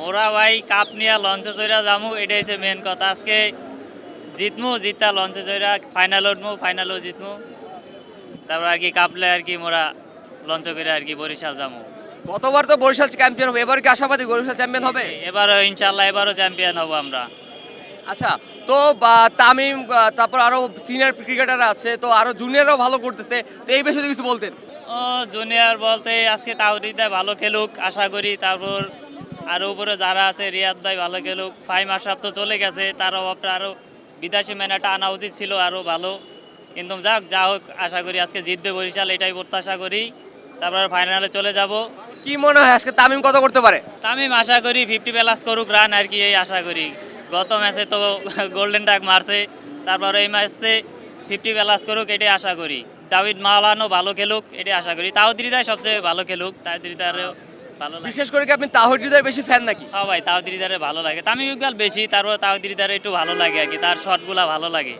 মোরা ভাই কাপ নিয়ে লঞ্চে চড়া যামু, এটাই হচ্ছে মেন কথা। আজকে জিতমু, জিতা লঞ্চে চড়া ফাইনাল উঠমু, ফাইনালও জিতমু। তারপর আর কি কাপলে আর কি মোরা লঞ্চ করে আর কি বরিশাল যামু। গতবার তো বরিশাল চ্যাম্পিয়ন হবে, এবার কি আশাবাদী বরিশাল চ্যাম্পিয়ন হবে? এবারও ইনশাল্লাহ এবারও চ্যাম্পিয়ন হব আমরা। আচ্ছা, তো তামিম, তারপর আরো সিনিয়র ক্রিকেটার আছে, তো আরো জুনিয়ররাও ভালো করতেছে, তো এই বিষয়ে যদি কিছু বলতেন। ও জুনিয়র বলতে আজকে তাওহিদা ভালো খেলুক আশা করি। তারপর আরো উপরে যারা আছে রিয়াদ ভাই ভালো খেলুক। ফাইম আশরাফ তো চলে গেছে, তার অভাবটা আরো বিদেশি ম্যানেটা আনা উচিত ছিল আরো ভালো। কিন্তু যাক যা হোক, আশা করি আজকে জিতবে বরিশাল, এটাই প্রত্যাশা করি। তারপর ফাইনালে চলে যাব। কি মনে হয় আজকে তামিম কত করতে পারে? তামিম আশা করি 50+ করুক রান আর কি, এই আশা করি। গত ম্যাচে তো গোল্ডেন ডাক মারছে, তারপর এই ম্যাচে 50+ করুক, এটাই আশা করি। দাভিদ মালানো ভালো খেলুক, এটাই আশা করি। তাওহিদাই সবচেয়ে ভালো খেলুক, তাওহিদারও ভালো লাগে। বিশেষ করে কি আপনি তাহিদ হৃদয়ের বেশি ফ্যান নাকি? হ্যাঁ ভাই, তাওহিদারে ভালো লাগে। তামিম ইকবাল বেশি, তারপর তাওহিদারে একটু ভালো লাগে আর কি, তার শটগুলা ভালো লাগে।